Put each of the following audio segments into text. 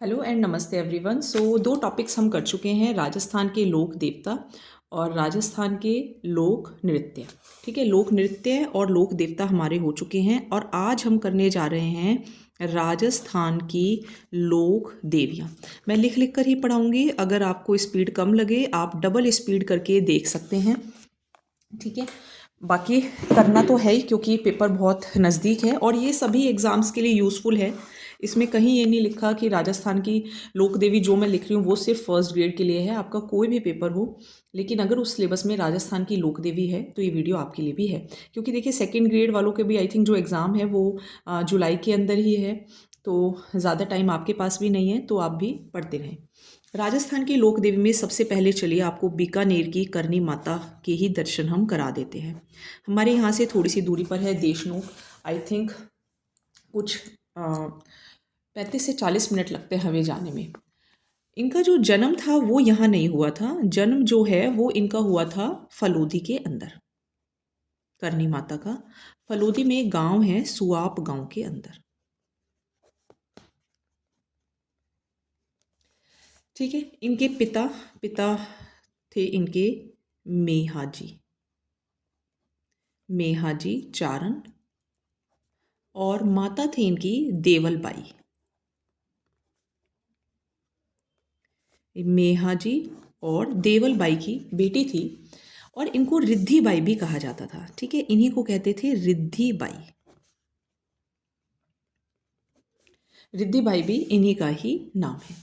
Hello and नमस्ते everyone. दो topics हम कर चुके हैं, राजस्थान के लोक देवता और राजस्थान के लोक नृत्य। ठीक है, लोक नृत्य और लोक देवता हमारे हो चुके हैं और आज हम करने जा रहे हैं राजस्थान की लोक देवियाँ। मैं लिख लिख कर ही पढ़ाऊँगी, अगर आपको स्पीड कम लगे आप डबल स्पीड करके देख सकते हैं। ठीक है, बाकी करना तो है ही क्योंकि पेपर बहुत नज़दीक है और ये सभी एग्ज़ाम्स के लिए यूज़फुल है। इसमें कहीं ये नहीं लिखा कि राजस्थान की लोक देवी जो मैं लिख रही हूँ वो सिर्फ फर्स्ट ग्रेड के लिए है, आपका कोई भी पेपर हो। लेकिन अगर उस सिलेबस में राजस्थान की लोक देवी है तो ये वीडियो आपके लिए भी है, क्योंकि देखिए सेकेंड ग्रेड वालों के भी आई थिंक जो एग्ज़ाम है वो जुलाई के अंदर ही है, तो ज़्यादा टाइम आपके पास भी नहीं है, तो आप भी पढ़ते रहें। राजस्थान की लोक देवी में सबसे पहले चलिए आपको बीकानेर की करनी माता के ही दर्शन हम करा देते हैं। हमारे यहाँ से थोड़ी सी दूरी पर है देशनोक। आई थिंक कुछ 35 से 40 मिनट लगते हैं हमें जाने में। इनका जो जन्म था वो यहाँ नहीं हुआ था, जन्म जो है वो इनका हुआ था फलोदी के अंदर। करनी माता का फलोदी में एक गांव है, सुआप गांव के अंदर। ठीक है, इनके पिता पिता थे इनके मेहाजी, मेहाजी चारण, और माता थी इनकी देवलबाई। मेहाजी और देवलबाई की बेटी थी और इनको रिद्धिबाई भी कहा जाता था। ठीक है, इन्हीं को कहते थे रिद्धिबाई। रिद्धिबाई भी इन्हीं का ही नाम है।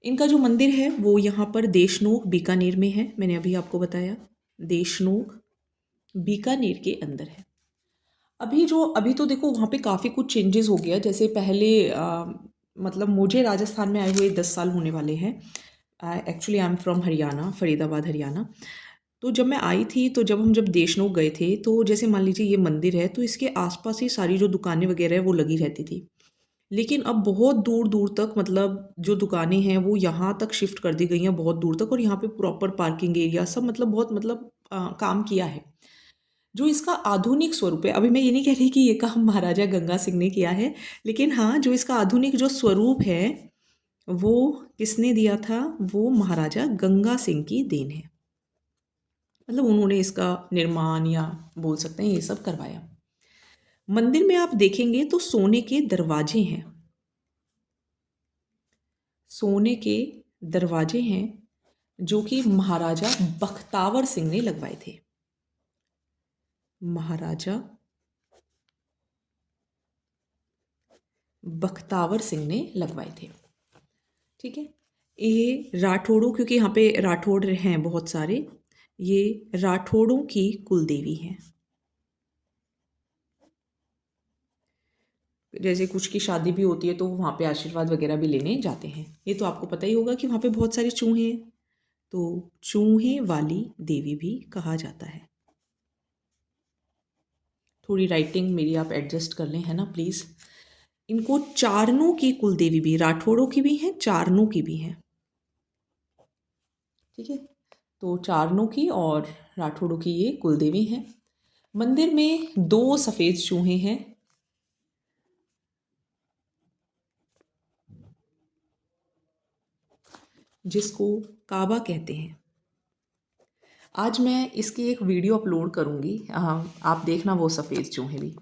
इनका जो मंदिर है वो यहाँ पर देशनोक बीकानेर में है, मैंने अभी आपको बताया देशनोक बीकानेर के अंदर है। अभी तो देखो वहाँ पे काफ़ी कुछ चेंजेस हो गया। जैसे पहले मतलब मुझे राजस्थान में आए हुए 10 साल होने वाले हैं। Actually I am from Haryana, Faridabad Haryana. तो जब मैं आई थी तो जब देशनोक गए थे तो जैसे मान लीजिए ये मंदिर है तो इसके आसपास ही सारी जो दुकानें वगैरह है वो लगी रहती थी। लेकिन अब बहुत दूर दूर तक मतलब जो दुकानें हैं वो यहाँ तक शिफ्ट कर दी गई हैं, बहुत दूर तक, और यहाँ पे प्रॉपर पार्किंग एरिया सब मतलब बहुत मतलब काम किया है। जो इसका आधुनिक स्वरूप है, अभी मैं ये नहीं कह रही कि ये काम महाराजा गंगा सिंह ने किया है, लेकिन हाँ जो इसका आधुनिक जो स्वरूप है वो किसने दिया था, वो महाराजा गंगा सिंह की देन है। मतलब उन्होंने इसका निर्माण या बोल सकते हैं ये सब करवाया। मंदिर में आप देखेंगे तो सोने के दरवाजे हैं, सोने के दरवाजे हैं जो कि महाराजा बख्तावर सिंह ने लगवाए थे। महाराजा बख्तावर सिंह ने लगवाए थे। ठीक है, ये राठौड़ों, क्योंकि यहाँ पे राठौड़ हैं बहुत सारे, ये राठौड़ों की कुलदेवी हैं। जैसे कुछ की शादी भी होती है तो वहाँ पे आशीर्वाद वगैरह भी लेने जाते हैं। ये तो आपको पता ही होगा कि वहाँ पे बहुत सारे चूहे हैं, तो चूहे वाली देवी भी कहा जाता है। थोड़ी राइटिंग मेरी आप एडजस्ट कर लें, है ना प्लीज़। इनको चारणों की कुलदेवी भी, राठौड़ों की भी हैं, चारणों की भी हैं। ठीक है, तो चारणों की और राठौड़ों की ये कुलदेवी हैं। मंदिर में 2 सफ़ेद चूहे हैं, जिसको काबा कहते हैं। आज मैं इसकी एक वीडियो अपलोड करूंगी, आप देखना वो सफ़ेद चूहे भी।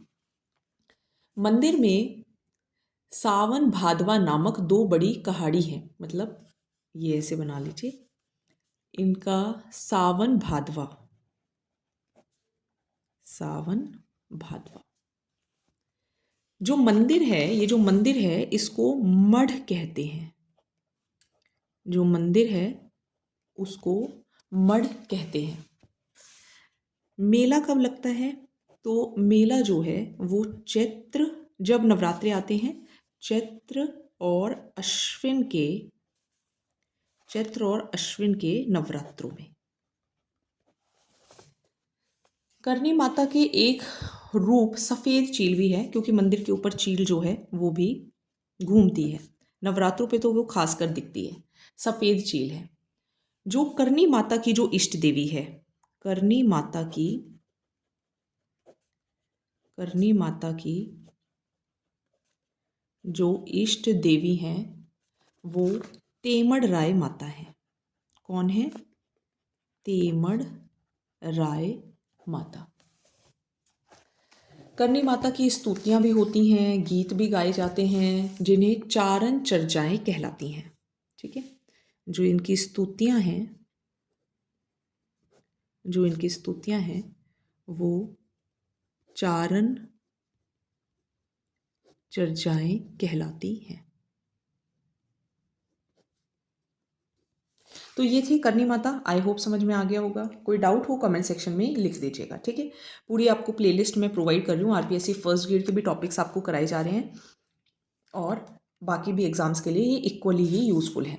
मंदिर में सावन भादवा नामक 2 बड़ी कहाड़ी हैं, मतलब ये ऐसे बना लीजिए, इनका सावन भादवा, सावन भादवा। जो मंदिर है, ये जो मंदिर है इसको मढ़ कहते हैं। जो मंदिर है उसको मढ़ कहते हैं। मेला कब लगता है, तो मेला जो है वो चैत्र, जब नवरात्रे आते हैं, चैत्र और अश्विन के, चैत्र और अश्विन के नवरात्रों में। करनी माता के एक रूप सफ़ेद चील भी है, क्योंकि मंदिर के ऊपर चील जो है वो भी घूमती है। नवरात्रों पे तो वो खासकर दिखती है, सफ़ेद चील है। जो करनी माता की जो इष्ट देवी है, करनी माता की, करनी माता की जो इष्ट देवी हैं वो तेमड़ राय माता है। कौन है? तेमड़ राय माता। करनी माता की स्तुतियाँ भी होती हैं, गीत भी गाए जाते हैं, जिन्हें चारण चर्चाएँ कहलाती हैं। ठीक है, जो इनकी स्तुतियाँ हैं वो चारण चर्चाएँ कहलाती हैं। तो ये थी करनी माता। आई होप समझ में आ गया होगा। कोई डाउट हो कमेंट सेक्शन में लिख दीजिएगा। ठीक है, पूरी आपको प्लेलिस्ट में प्रोवाइड कर रही हूँ। आरपीएससी फर्स्ट ग्रेड के भी टॉपिक्स आपको कराए जा रहे हैं और बाकी भी एग्जाम्स के लिए ये इक्वली ही यूजफुल है।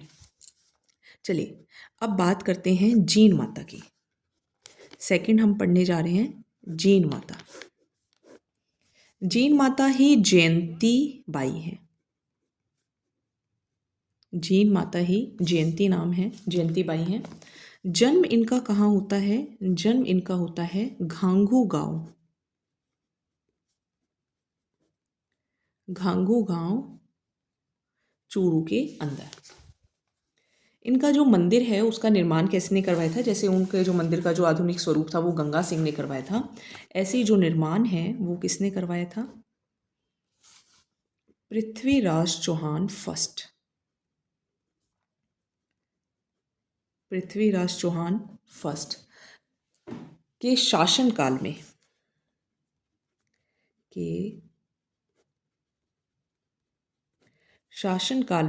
चलिए अब बात करते हैं जीन माता की। सेकंड हम पढ़ने जा रहे हैं जीन माता। जीन माता ही जयंती बाई है। जीन माता ही जयंती नाम है, जयंती बाई हैं। जन्म इनका कहाँ होता है? जन्म इनका होता है घांगू गांव। घांगू गांव चूरू के अंदर। इनका जो मंदिर है उसका निर्माण किसने करवाया था? जैसे उनके जो मंदिर का जो आधुनिक स्वरूप था वो गंगा सिंह ने करवाया था, ऐसे ही जो निर्माण है वो किसने करवाया था? पृथ्वीराज चौहान फर्स्ट। पृथ्वीराज चौहान फर्स्ट के शासनकाल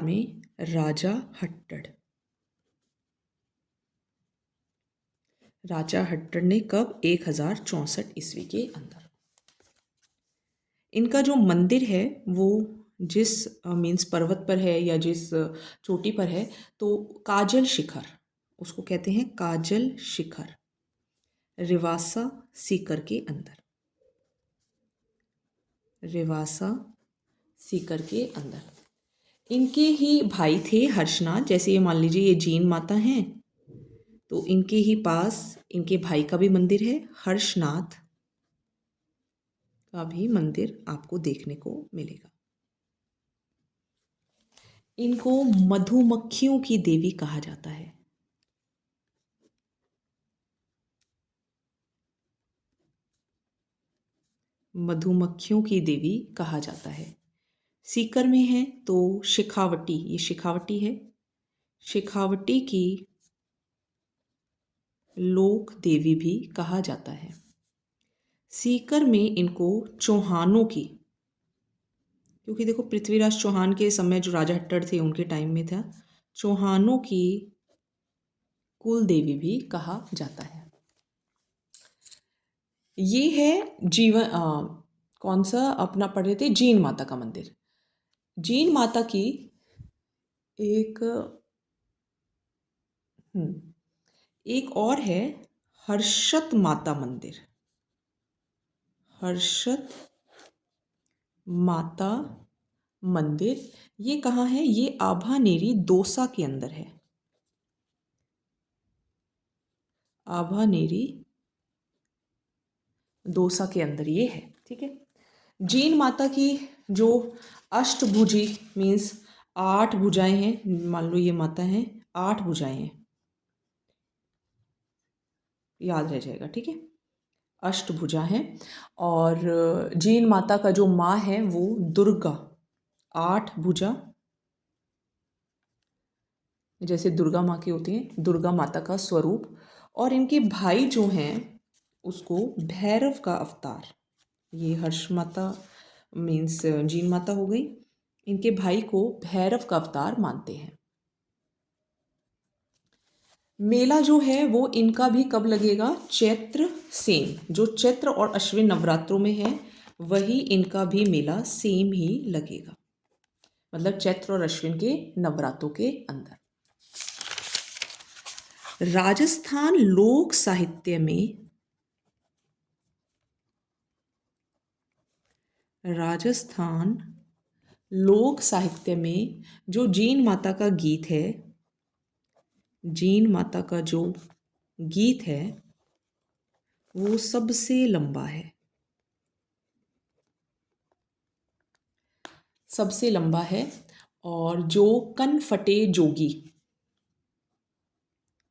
में राजा हट्टड़ ने कब? 1064 ईस्वी के अंदर। इनका जो मंदिर है वो जिस मीन्स पर्वत पर है या जिस चोटी पर है तो काजल शिखर, उसको कहते हैं काजल शिखर, रिवासा सीकर के अंदर। रिवासा सीकर के अंदर। इनके ही भाई थे हर्षनाथ। जैसे ये मान लीजिए ये जीन माता हैं तो इनके ही पास इनके भाई का भी मंदिर है, हर्षनाथ का भी मंदिर आपको देखने को मिलेगा। इनको मधुमक्खियों की देवी कहा जाता है। मधुमक्खियों की देवी कहा जाता है। सीकर में है तो शिखावटी, ये शिखावटी है, शिखावटी की लोक देवी भी कहा जाता है। सीकर में इनको चौहानों की, क्योंकि देखो पृथ्वीराज चौहान के समय जो राजा हट्टड़ थे उनके टाइम में था, चौहानों की कुल देवी भी कहा जाता है। ये है कौन सा अपना पढ़ रहे थे? जीन माता का मंदिर। जीन माता की एक एक और है हर्षत माता मंदिर। हर्षत माता मंदिर ये कहाँ है? ये आभानेरी दौसा के अंदर है। आभानेरी दौसा के अंदर ये है। ठीक है, जीन माता की जो अष्टभुजी मीन्स 8 भुजाएं हैं, मान लो ये माता हैं, 8 भुजाएं हैं, याद रह जाएगा। ठीक है, अष्टभुजा हैं। और जीन माता का जो माँ है वो दुर्गा, 8 भुजा जैसे दुर्गा माँ की होती है, दुर्गा माता का स्वरूप। और इनके भाई जो हैं उसको भैरव का अवतार, ये हर्ष माता मीन्स जीन माता हो गई, इनके भाई को भैरव का अवतार मानते हैं। मेला जो है वो इनका भी कब लगेगा? चैत्र सेम, जो चैत्र और अश्विन नवरात्रों में है वही इनका भी मेला सेम ही लगेगा, मतलब चैत्र और अश्विन के नवरात्रों के अंदर। राजस्थान लोक साहित्य में जो जीन माता का गीत है, जीन माता का जो गीत है वो सबसे लंबा है। सबसे लंबा है और जो कन फटे जोगी,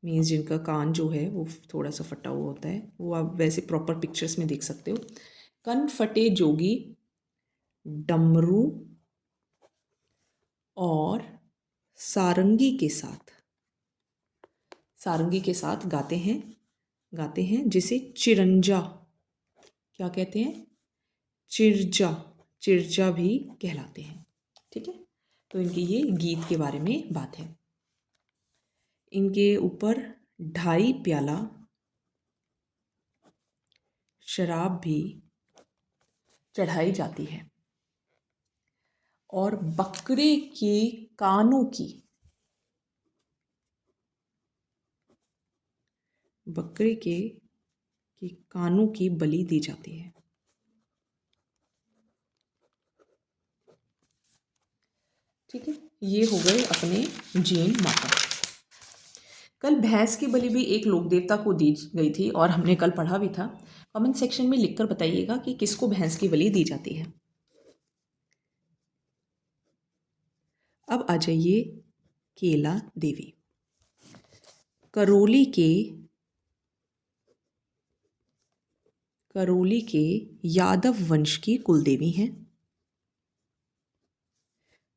मीन्स जिनका कान जो है वो थोड़ा सा फटा हुआ होता है, वो आप वैसे प्रॉपर पिक्चर्स में देख सकते हो। कन फटे जोगी डमरू और सारंगी के साथ, सारंगी के साथ गाते हैं जिसे चिरंजा, क्या कहते हैं, चिरजा, चिरजा भी कहलाते हैं। ठीक है, तो इनके ये गीत के बारे में बात है। इनके ऊपर 2.5 प्याला शराब भी चढ़ाई जाती है और बकरे के कानों की, बकरे के कानों की बलि दी जाती है। ठीक है, ये हो गए अपने जैन माता। कल भैंस की बलि भी एक लोक देवता को दी गई थी और हमने कल पढ़ा भी था। कमेंट सेक्शन में लिखकर बताइएगा कि किसको भैंस की बलि दी जाती है। अब आ जाइए केला देवी, करौली के यादव वंश की कुलदेवी हैं।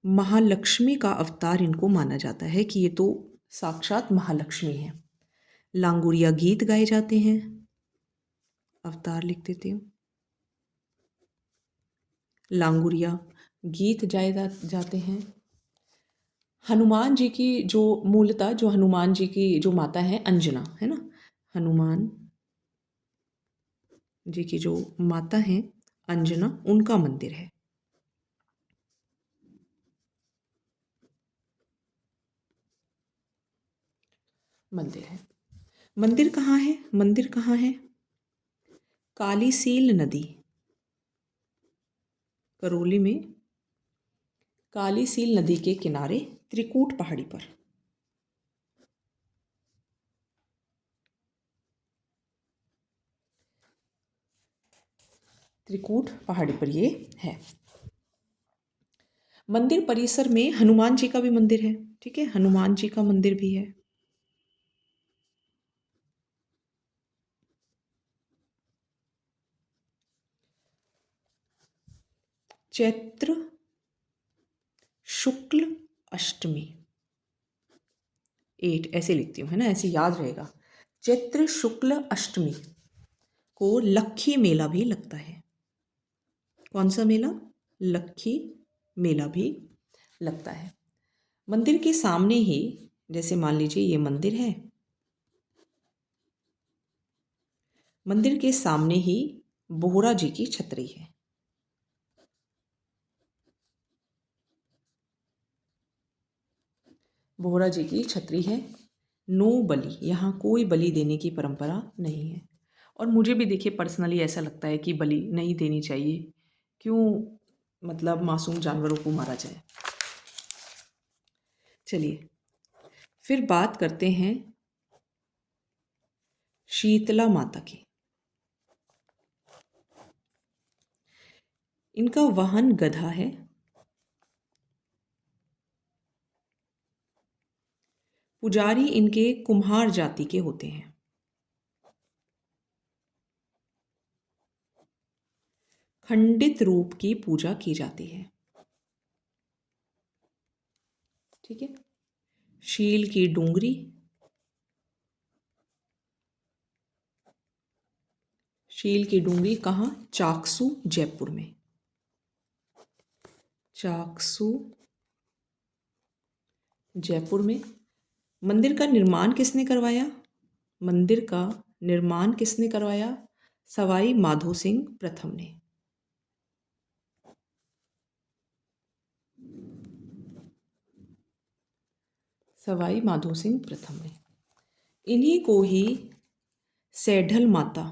महालक्ष्मी का अवतार इनको माना जाता है कि ये तो साक्षात महालक्ष्मी हैं। लांगुरिया गीत गाए जाते हैं, अवतार लिख देती हूँ। लांगुरिया गीत गाए जाते हैं। हनुमान जी की जो मूलतः, जो हनुमान जी की जो माता है अंजना, है ना, हनुमान जी की जो माता हैं अंजना, उनका मंदिर है। मंदिर कहाँ है? मंदिर कहाँ है? कालीसील नदी, करौली में कालीसील नदी के किनारे त्रिकूट पहाड़ी पर। त्रिकूट पहाड़ी पर ये है। मंदिर परिसर में हनुमान जी का भी मंदिर है। ठीक है, हनुमान जी का मंदिर भी है। चैत्र शुक्ल अष्टमी, 8 ऐसे लिखती हूँ, है ना, ऐसे याद रहेगा। चैत्र शुक्ल अष्टमी को लक्खी मेला भी लगता है। कौन सा मेला? लक्खी मेला भी लगता है। मंदिर के सामने ही, जैसे मान लीजिए ये मंदिर है, मंदिर के सामने ही बोहरा जी की छतरी है। बोहरा जी की छतरी है। नो बलि, यहाँ कोई बलि देने की परंपरा नहीं है। और मुझे भी देखिए पर्सनली ऐसा लगता है कि बलि नहीं देनी चाहिए। क्यों, मतलब मासूम जानवरों को मारा जाए। चलिए फिर बात करते हैं शीतला माता की। इनका वाहन गधा है। पुजारी इनके कुम्हार जाति के होते हैं। खंडित रूप की पूजा की जाती है। ठीक है, शील की डूंगरी, शील की डूंगरी कहाँ? चाकसू, जयपुर में। चाकसू जयपुर में। मंदिर का निर्माण किसने करवाया? मंदिर का निर्माण किसने करवाया? सवाई माधो सिंह प्रथम ने। सवाई माधो सिंह प्रथम ने। इन्हीं को ही सैढल माता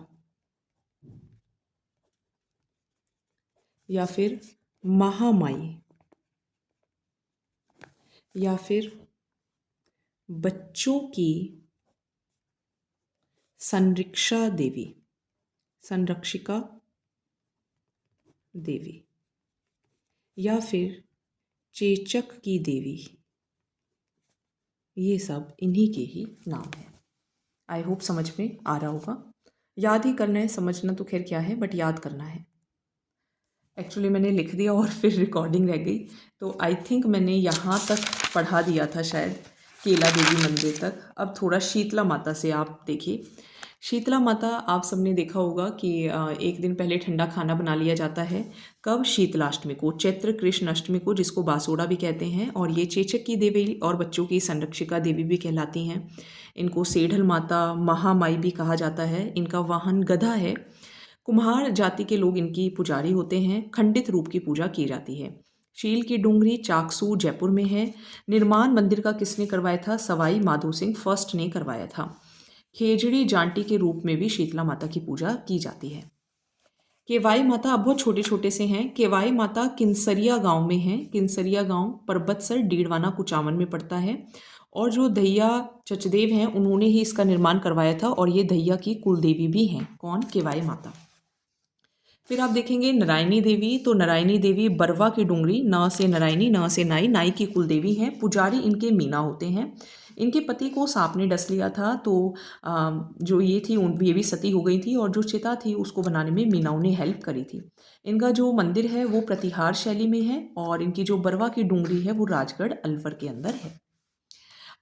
या फिर महामाई या फिर बच्चों की संरक्षा देवी, संरक्षिका देवी, या फिर चेचक की देवी, ये सब इन्हीं के ही नाम हैं। आई होप समझ में आ रहा होगा। याद ही करना है, समझना तो खैर क्या है, बट याद करना है। एक्चुअली मैंने लिख दिया और फिर रिकॉर्डिंग रह गई, तो आई थिंक मैंने यहाँ तक पढ़ा दिया था शायद, केला देवी मंदिर तक। अब थोड़ा शीतला माता से आप देखिए। शीतला माता आप सबने देखा होगा कि एक दिन पहले ठंडा खाना बना लिया जाता है। कब? शीतलाष्टमी को, चैत्र कृष्ण अष्टमी को, जिसको बासोड़ा भी कहते हैं। और ये चेचक की देवी और बच्चों की संरक्षिका देवी भी कहलाती हैं। इनको सेढ़ल माता, महामाई भी कहा जाता है। इनका वाहन गधा है। कुम्हार जाति के लोग इनकी पुजारी होते हैं। खंडित रूप की पूजा की जाती है। शील की डूंगरी चाकसू जयपुर में है। निर्माण मंदिर का किसने करवाया था? सवाई माधो सिंह फर्स्ट ने करवाया था। खेजड़ी जांटी के रूप में भी शीतला माता की पूजा की जाती है। केवाई माता अब बहुत छोटे छोटे से हैं। केवाई माता किन्सरिया गांव में है। किन्सरिया गांव परबतसर डीडवाना कुचामन में पड़ता है। और जो दहिया चचदेव हैं उन्होंने ही इसका निर्माण करवाया था, और ये दहिया की कुलदेवी भी हैं। कौन? केवाई माता। फिर आप देखेंगे नारायणी देवी, तो नारायणी देवी बरवा की डूंगरी, न से नारायणी न से नाई, नाई की कुल देवी हैं। पुजारी इनके मीना होते हैं। इनके पति को सांप ने डस लिया था, तो जो ये थी ये भी सती हो गई थी, और जो चिता थी उसको बनाने में मीनाओं ने हेल्प करी थी। इनका जो मंदिर है वो प्रतिहार शैली में है, और इनकी जो बरवा की डूंगरी है वो राजगढ़ अलवर के अंदर है।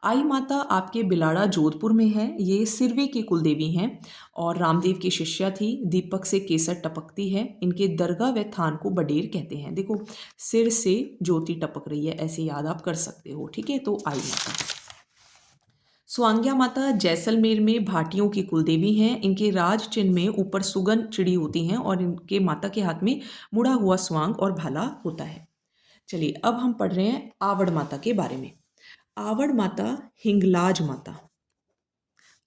आई माता आपके बिलाड़ा जोधपुर में है। ये सिरवे की कुलदेवी हैं और रामदेव की शिष्या थी। दीपक से केसर टपकती है। इनके दरगाह व थान को बडेर कहते हैं। देखो, सिर से ज्योति टपक रही है, ऐसे याद आप कर सकते हो। ठीक है, तो आई माता। स्वांग्या माता जैसलमेर में भाटियों की कुलदेवी हैं। इनके राज चिन्ह में ऊपर सुगन चिड़ी होती हैं, और इनके माता के हाथ में मुड़ा हुआ स्वांग और भाला होता है। चलिए, अब हम पढ़ रहे हैं आवड़ माता के बारे में। आवड़ माता हिंगलाज माता,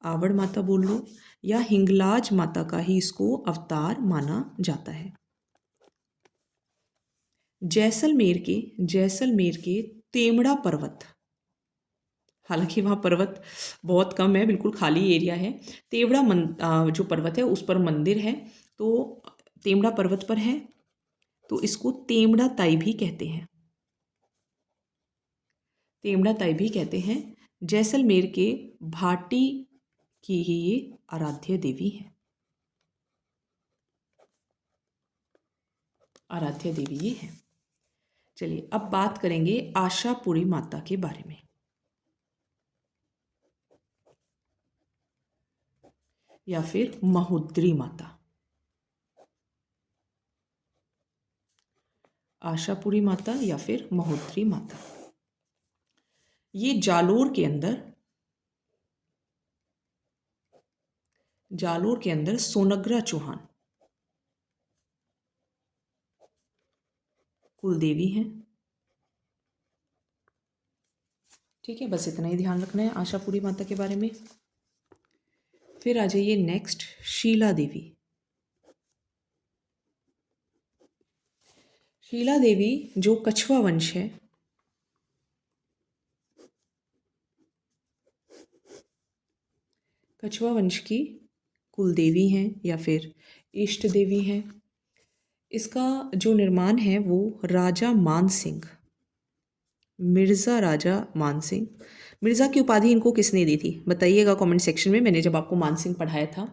आवड़ माता बोल लो, या हिंगलाज माता का ही इसको अवतार माना जाता है। जैसलमेर के तेमड़ा पर्वत, हालांकि वहाँ पर्वत बहुत कम है, बिल्कुल खाली एरिया है। तेवड़ा जो पर्वत है उस पर मंदिर है, तो तेमड़ा पर्वत पर है, तो इसको तेमड़ा ताई भी कहते हैं। तेमड़ा ताई भी कहते हैं। जैसलमेर के भाटी की ही ये आराध्य देवी है। आराध्य देवी ये है। चलिए, अब बात करेंगे आशापुरी माता के बारे में। या फिर महोदरी माता। आशापुरी माता या फिर महोदरी माता, ये जालोर के अंदर सोनग्रा चौहान कुलदेवी हैं। ठीक है, बस इतना ही ध्यान रखना है आशापुरी माता के बारे में। फिर आ जाइए नेक्स्ट, शीला देवी। शीला देवी जो कछवा वंश है, कछवा वंश की कुलदेवी हैं या फिर इष्ट देवी हैं। इसका जो निर्माण है वो राजा मान सिंह, मिर्ज़ा राजा मान सिंह, मिर्ज़ा की उपाधि इनको किसने दी थी बताइएगा कमेंट सेक्शन में। मैंने जब आपको मान सिंह पढ़ाया था,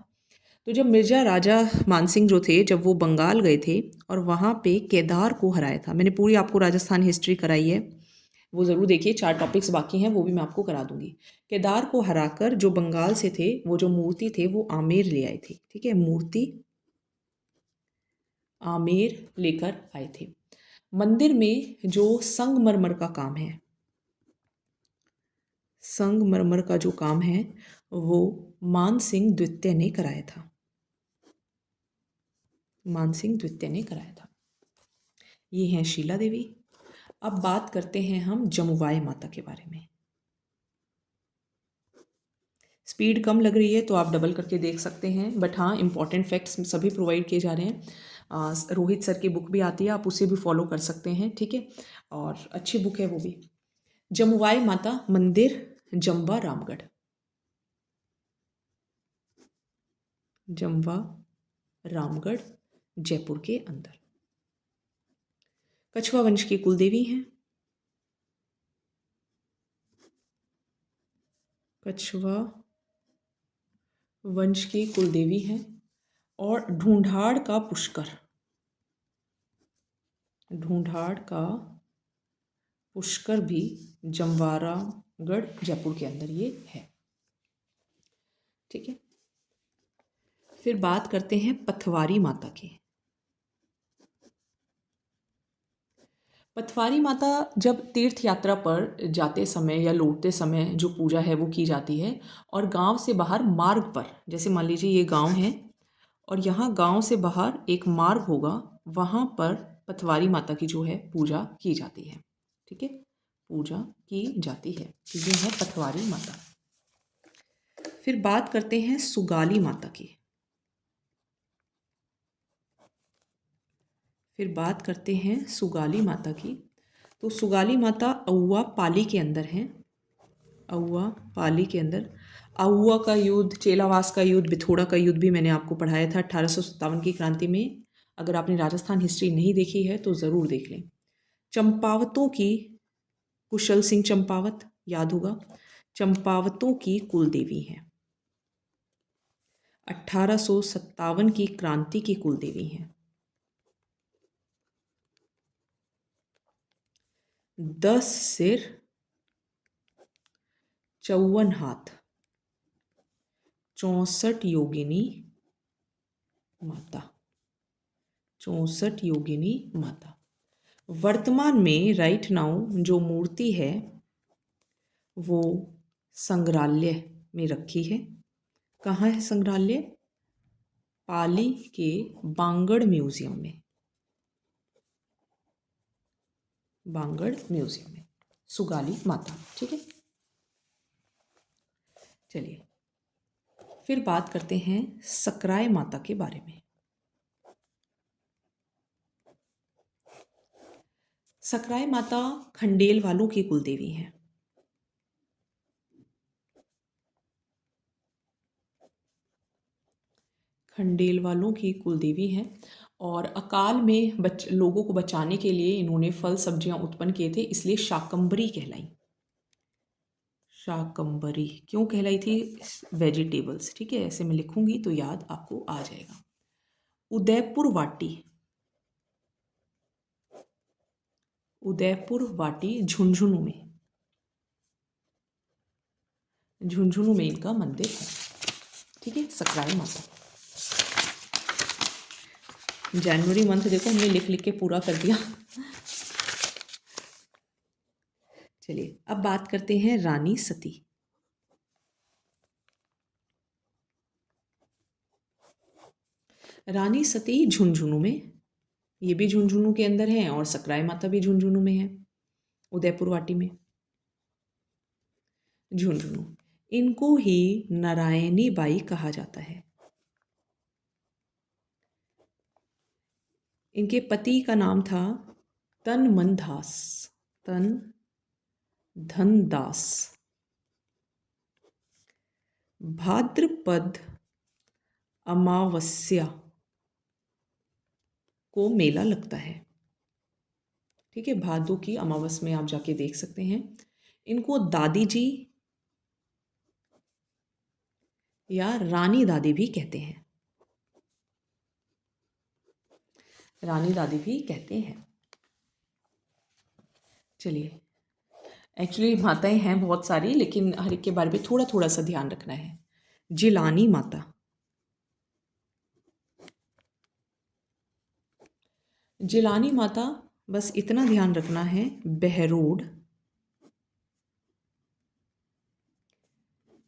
तो जब मिर्ज़ा राजा मान सिंह जो थे, जब वो बंगाल गए थे और वहाँ पे केदार को हराया था। मैंने पूरी आपको राजस्थान हिस्ट्री कराई है, वो ज़रूर देखिए। 4 टॉपिक्स बाकी हैं, वो भी मैं आपको करा दूंगी। केदार को हराकर जो बंगाल से थे, वो जो मूर्ति थे वो आमेर ले आए थे। ठीक है, मूर्ति आमेर लेकर आए थे। मंदिर में जो संगमरमर का काम है, संगमरमर का जो काम है वो मान सिंह द्वितीय ने कराया था। मान सिंह द्वितीय ने कराया था। ये हैं शीला देवी। अब बात करते हैं हम जमुवाय माता के बारे में। स्पीड कम लग रही है तो आप डबल करके देख सकते हैं, बट हाँ, इंपॉर्टेंट फैक्ट्स सभी प्रोवाइड किए जा रहे हैं। रोहित सर की बुक भी आती है, आप उसे भी फॉलो कर सकते हैं। ठीक है, और अच्छी बुक है वो भी। जमुवाय माता मंदिर जम्वा रामगढ़, जम्वा रामगढ़ जयपुर के अंदर। कछवा वंश की कुलदेवी हैं। कछवा वंश की कुलदेवी हैं। और ढूंढाड़ का पुष्कर, ढूंढाड़ का पुष्कर भी जमवारागढ़ जयपुर के अंदर ये है। ठीक है, फिर बात करते हैं पथवारी माता की। पथवारी माता जब तीर्थ यात्रा पर जाते समय या लौटते समय जो पूजा है वो की जाती है, और गांव से बाहर मार्ग पर, जैसे मान लीजिए ये गांव है और यहाँ गांव से बाहर एक मार्ग होगा, वहाँ पर पथवारी माता की जो है पूजा की जाती है। ठीक है, पूजा की जाती है, तो ये है पथवारी माता। फिर बात करते हैं सुगाली माता की। फिर बात करते हैं सुगाली माता की। तो सुगाली माता अउआ पाली के अंदर हैं। अउआ पाली के अंदर अउआ का युद्ध, चेलावास का युद्ध, बिथोड़ा का युद्ध भी मैंने आपको पढ़ाया था 1857 की क्रांति में। अगर आपने राजस्थान हिस्ट्री नहीं देखी है तो ज़रूर देख लें। चंपावतों की, कुशल सिंह चंपावत याद होगा, चंपावतों की कुलदेवी हैं। 1857 की क्रांति की कुलदेवी हैं। 10 सिर 54 हाथ, 64 योगिनी माता, 64 योगिनी माता। वर्तमान में राइट नाउ जो मूर्ति है वो संग्रहालय में रखी है। कहाँ है संग्रहालय? पाली के बांगड़ म्यूजियम में, बांगड़ म्यूजियम में सुगाली माता। ठीक है, चलिए फिर बात करते हैं सकराय माता के बारे में। सकराय माता खंडेल वालों की कुलदेवी हैं। खंडेल वालों की कुलदेवी हैं और अकाल में लोगों को बचाने के लिए इन्होंने फल सब्जियां उत्पन्न किए थे, इसलिए शाकंभरी कहलाई। शाकंभरी क्यों कहलाई थी? वेजिटेबल्स। ठीक है, ऐसे मैं लिखूंगी तो याद आपको आ जाएगा। उदयपुर वाटी, उदयपुर वाटी झुंझुनू में, झुंझुनू में इनका मंदिर है। ठीक है, सकराय माता। जनवरी मंथ देखो हमने लिख लिख के पूरा कर दिया। चलिए अब बात करते हैं रानी सती। रानी सती झुंझुनू में, ये भी झुंझुनू के अंदर है, और सकराय माता भी झुंझुनू में है, उदयपुर वाटी में, झुंझुनू। इनको ही नारायणी बाई कहा जाता है। इनके पति का नाम था तन मन दास, तन धन दास। भाद्रपद अमावस्या को मेला लगता है। ठीक है, भादों की अमावस्या में आप जाके देख सकते हैं। इनको दादी जी या रानी दादी भी कहते हैं, रानी दादी भी कहते हैं। चलिए, एक्चुअली माताएं हैं बहुत सारी, लेकिन हर एक के बारे में थोड़ा थोड़ा सा ध्यान रखना है। जिलानी माता, जिलानी माता बस इतना ध्यान रखना है, बहरोड,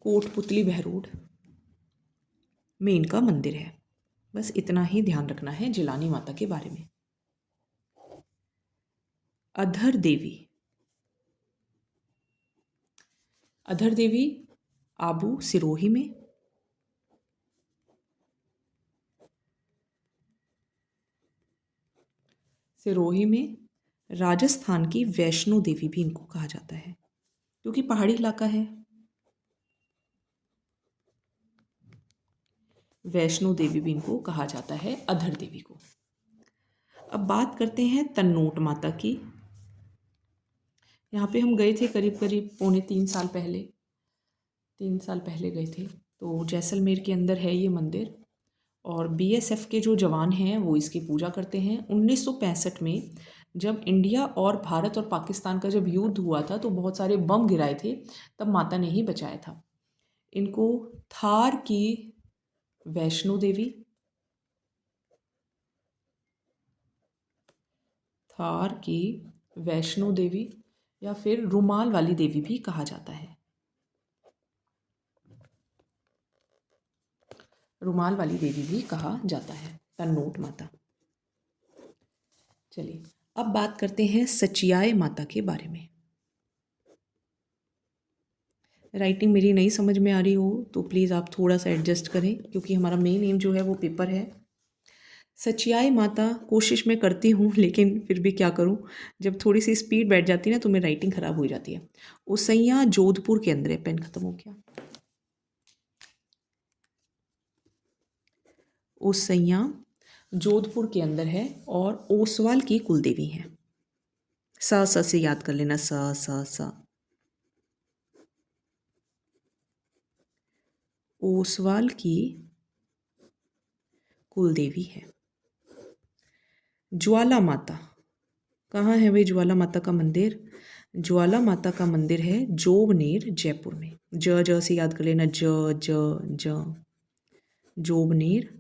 कोटपुतली बहरोड में इनका मंदिर है। बस इतना ही ध्यान रखना है जिलानी माता के बारे में। अधर देवी, अधर देवी आबू सिरोही में, सिरोही में। राजस्थान की वैष्णो देवी भी इनको कहा जाता है, क्योंकि पहाड़ी इलाका है। वैष्णो देवी भी इनको कहा जाता है, अधर देवी को। अब बात करते हैं तन्नोट माता की। यहाँ पे हम गए थे करीब करीब 3.25 साल पहले। 3 साल पहले गए थे। तो जैसलमेर के अंदर है ये मंदिर और बीएसएफ के जो जवान हैं वो इसकी पूजा करते हैं। 1965 में जब इंडिया और भारत और पाकिस्तान का जब युद्ध हुआ था तो बहुत सारे बम गिराए थे, तब माता ने ही बचाया था। इनको थार की वैष्णो देवी, थार की वैष्णो देवी या फिर रुमाल वाली देवी भी कहा जाता है। रुमाल वाली देवी भी कहा जाता है, तन्नोट माता। चलिए अब बात करते हैं सचियाय माता के बारे में। राइटिंग मेरी नहीं समझ में आ रही हो तो प्लीज़ आप थोड़ा सा एडजस्ट करें, क्योंकि हमारा मेन एम जो है वो पेपर है। सचियाय माता कोशिश मैं करती हूँ, लेकिन फिर भी क्या करूँ, जब थोड़ी सी स्पीड बैठ जाती है ना तो मेरी राइटिंग ख़राब हो जाती है। उसैया जोधपुर के अंदर है। पेन ख़त्म हो गया। उसैया जोधपुर के अंदर है और ओसवाल की कुलदेवी हैं। सा से याद कर लेना, सा। ओसवाल की कुलदेवी है। ज्वाला माता कहाँ है भाई? ज्वाला माता का मंदिर, ज्वाला माता का मंदिर है जोबनेर जयपुर में। ज से याद कर लेना, ज जोबनेर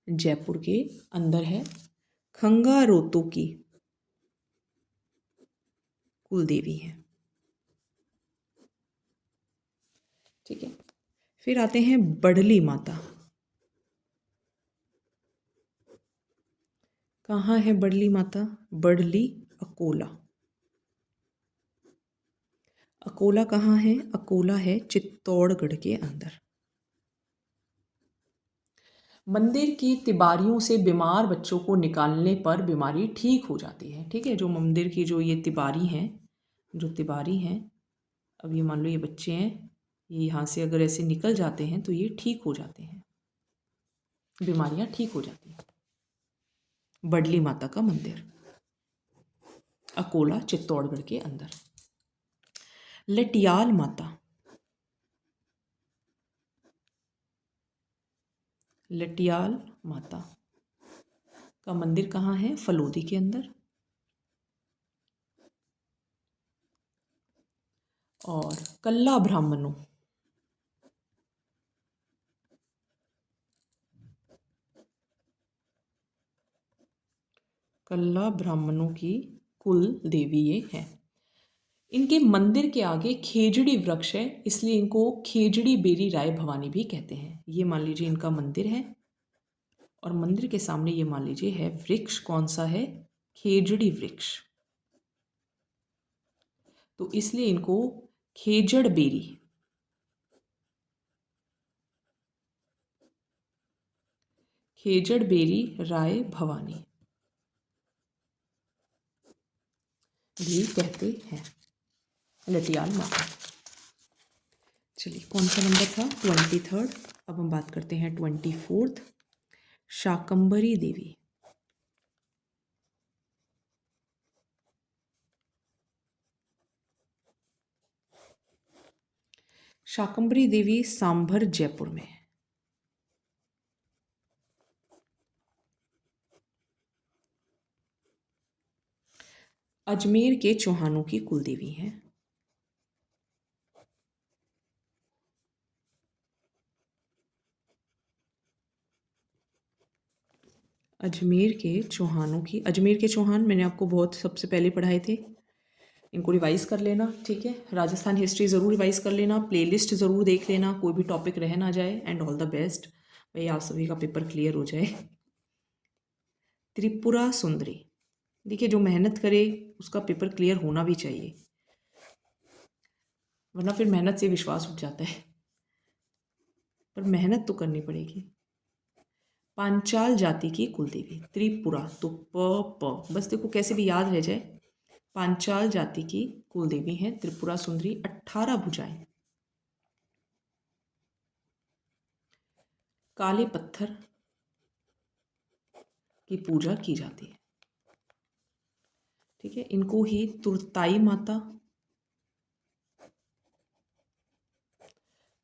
जयपुर के अंदर है। खंगारोतो की कुलदेवी है। ठीक है, फिर आते हैं बड़ली माता। कहाँ है बड़ली माता? बड़ली अकोला। अकोला कहाँ है? अकोला है चित्तौड़गढ़ के अंदर। मंदिर की तिबारियों से बीमार बच्चों को निकालने पर बीमारी ठीक हो जाती है। ठीक है, जो मंदिर की जो ये तिबारी हैं, जो तिबारी हैं, अब ये मान लो ये बच्चे हैं, ये यहाँ से अगर ऐसे निकल जाते हैं तो ये ठीक हो जाते हैं, बीमारियाँ ठीक हो जाती हैं। बडली माता का मंदिर अकोला चित्तौड़गढ़ के अंदर। लटियाल माता, लटियाल माता का मंदिर कहाँ है? फलोदी के अंदर। और कल्ला ब्राह्मणों, कल्ला ब्राह्मणों की कुल देवी ये है। इनके मंदिर के आगे खेजड़ी वृक्ष है, इसलिए इनको खेजड़ी बेरी राय भवानी भी कहते हैं। ये मान लीजिए इनका मंदिर है और मंदिर के सामने ये मान लीजिए है वृक्ष। कौन सा है? खेजड़ी वृक्ष। तो इसलिए इनको खेजड़ बेरी, खेजड़ बेरी राय भवानी भी कहते हैं। लटियाल माता। चलिए कौन सा नंबर था? 23rd। अब हम बात करते हैं 24th, शाकंभरी देवी। शाकंभरी देवी सांभर जयपुर में। अजमेर के चौहानों की कुलदेवी हैं। अजमेर के चौहानों की, अजमेर के चौहान मैंने आपको बहुत सबसे पहले पढ़ाए थे, इनको रिवाइज़ कर लेना। ठीक है, राजस्थान हिस्ट्री ज़रूर रिवाइज़ कर लेना, प्लेलिस्ट ज़रूर देख लेना, कोई भी टॉपिक रह ना जाए। एंड ऑल द बेस्ट भाई, आप सभी का पेपर क्लियर हो जाए। त्रिपुरा सुंदरी, देखिए जो मेहनत करे उसका पेपर क्लियर होना भी चाहिए, वरना फिर मेहनत से विश्वास उठ जाता है, पर मेहनत तो करनी पड़ेगी। पांचाल जाति की कुलदेवी त्रिपुरा, तो प बस देखो कैसे भी याद रह जाए। पांचाल जाति की कुलदेवी हैं त्रिपुरा सुंदरी। 18 भुजाएं, काले पत्थर की पूजा की जाती है। ठीक है, इनको ही तुरताई माता,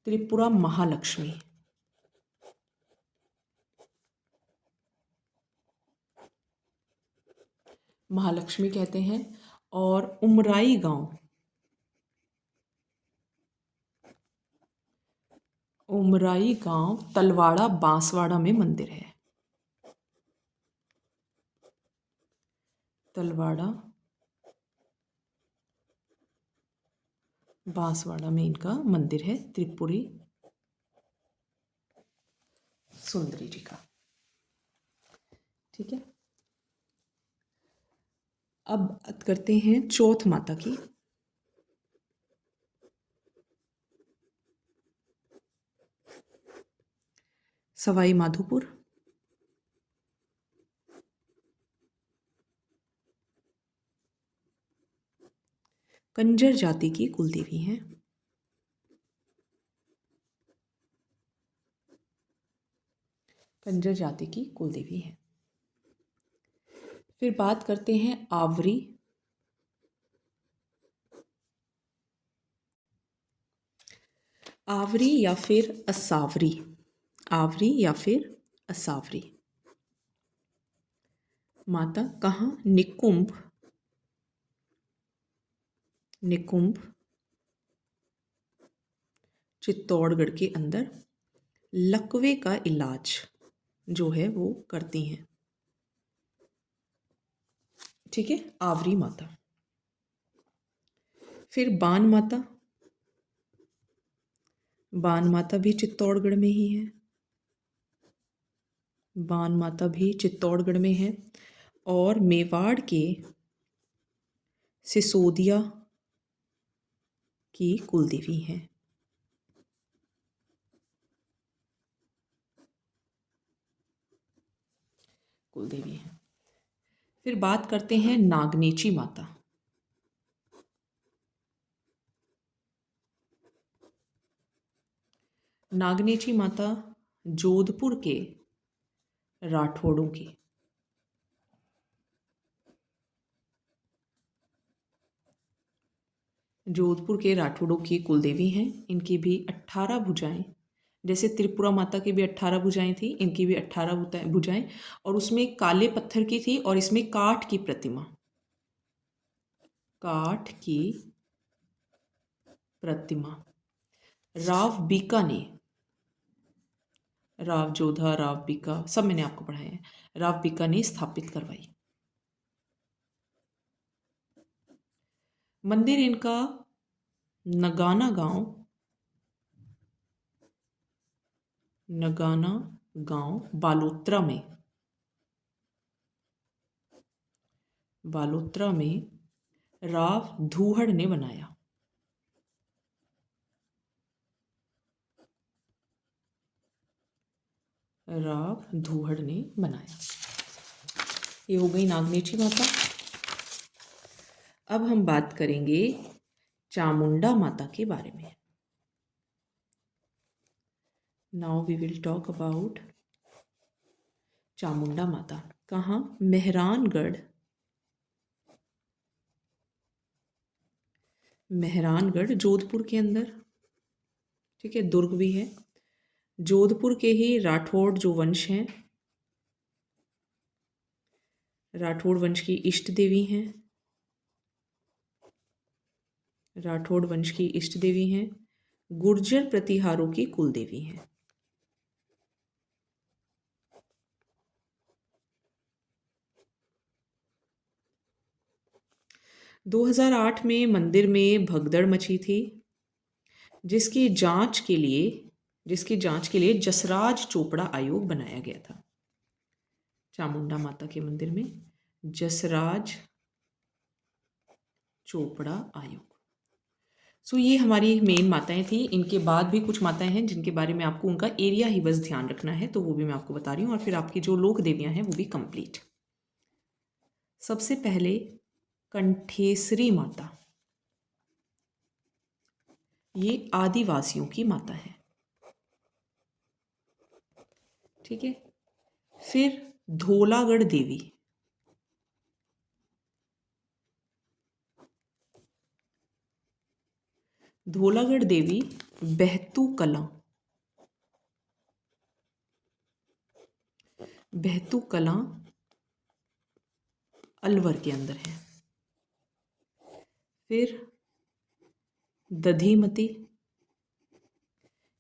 त्रिपुरा महालक्ष्मी, महालक्ष्मी कहते हैं। और उमराई गांव, उमराई गांव तलवाड़ा बांसवाड़ा में मंदिर है। तलवाड़ा बांसवाड़ा में इनका मंदिर है, त्रिपुरी सुंदरी जी का। ठीक है, अब बात करते हैं चौथ माता की। सवाई माधोपुर, कंजर जाति की कुलदेवी हैं। कंजर जाति की कुलदेवी है। फिर बात करते हैं आवरी, आवरी या फिर असावरी, आवरी या फिर असावरी माता कहाँ? निकुंभ, निकुंभ चित्तौड़गढ़ के अंदर लकवे का इलाज जो है वो करती हैं। ठीक है, आवरी माता। फिर बान माता, बान माता भी चित्तौड़गढ़ में ही है। बान माता भी चित्तौड़गढ़ में है और मेवाड़ के सिसोदिया की कुलदेवी हैं। कुलदेवी हैं। फिर बात करते हैं नागनेची माता। नागनेची माता जोधपुर के राठौड़ों की, जोधपुर के राठौड़ों की कुलदेवी हैं। इनकी भी 18 भुजाएं, जैसे त्रिपुरा माता की भी 18 भुजाएं थी, इनकी भी 18 भुजाएं, और उसमें काले पत्थर की थी और इसमें काठ की प्रतिमा, काठ की प्रतिमा राव बीका ने, राव जोधा, राव बीका सब मैंने आपको पढ़ाए हैं, राव बीका ने स्थापित करवाई। मंदिर इनका नगाना गांव, नगाना गांव बालोतरा में, बालोतरा में राव धूहड़ ने बनाया। राव धूहड़ ने बनाया। ये हो गई नागनेची माता। अब हम बात करेंगे चामुंडा माता के बारे में। Now we will talk about Chamunda माता। कहाँ? मेहरानगढ़, मेहरानगढ़ जोधपुर के अंदर। ठीक है, दुर्ग भी है। जोधपुर के ही राठौड़ जो वंश हैं, राठौड़ वंश की इष्ट देवी हैं, राठौड़ वंश की इष्ट देवी हैं, गुर्जर प्रतिहारों की कुलदेवी हैं। – 2008 में मंदिर में भगदड़ मची थी, जिसकी जांच के लिए जसराज चोपड़ा आयोग बनाया गया था। चामुंडा माता के मंदिर में जसराज चोपड़ा आयोग। सो ये हमारी मेन माताएं थी। इनके बाद भी कुछ माताएं हैं जिनके बारे में आपको उनका एरिया ही बस ध्यान रखना है, तो वो भी मैं आपको बता रही हूँ, और फिर आपकी जो लोक देवियां हैं वो भी कंप्लीट। सबसे पहले कंठेसरी माता, ये आदिवासियों की माता है। ठीक है, फिर धोलागढ़ देवी, धोलागढ़ देवी बहतू कलां, बहतू कलां अलवर के अंदर है। फिर दधीमती,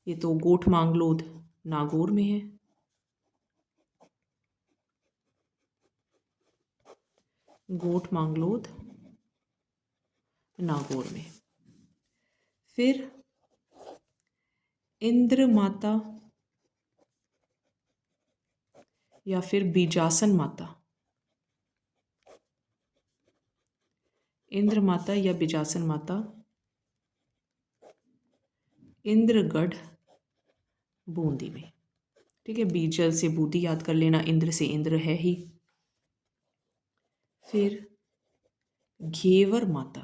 ये तो गोठ मांगलोद नागौर में है। गोठ मांगलोद नागौर में। फिर इंद्र माता या फिर बीजासन माता, इंद्र माता या बीजासन माता इंद्रगढ़ बूंदी में। ठीक है, बीजल से बूंदी याद कर लेना, इंद्र से इंद्र है ही। फिर घेवर माता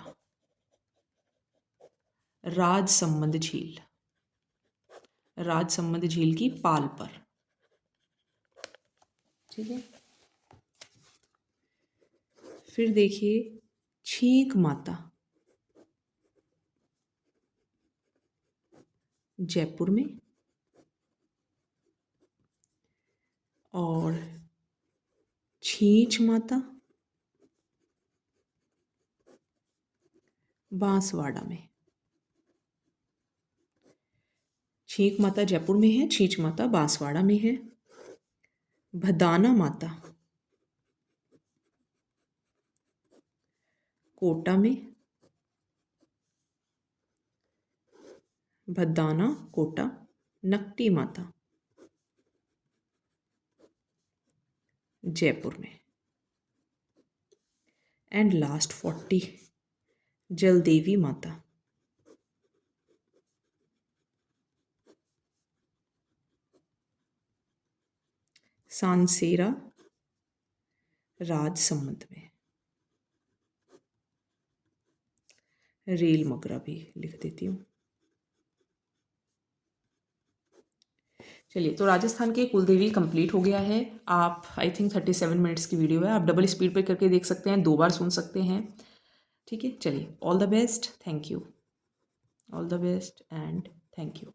राजसमंद झील, राजसमंद झील की पाल पर। ठीक है, फिर देखिए छींक माता जयपुर में, और छींच माता बांसवाड़ा में। छींक माता जयपुर में है, छींच माता बांसवाड़ा में है। भदाना माता कोटा में, भदाना कोटा। नकटी माता जयपुर में। एंड लास्ट 40 जलदेवी माता सांसेरा राजसमंद में। रेल मगरा भी लिख देती हूँ। चलिए, तो राजस्थान के कुलदेवी कंप्लीट हो गया है। आप आई थिंक 37 मिनट्स की वीडियो है, आप डबल स्पीड पे करके देख सकते हैं, 2 बार सुन सकते हैं। ठीक है, चलिए, all the best, thank you, all the best and thank you.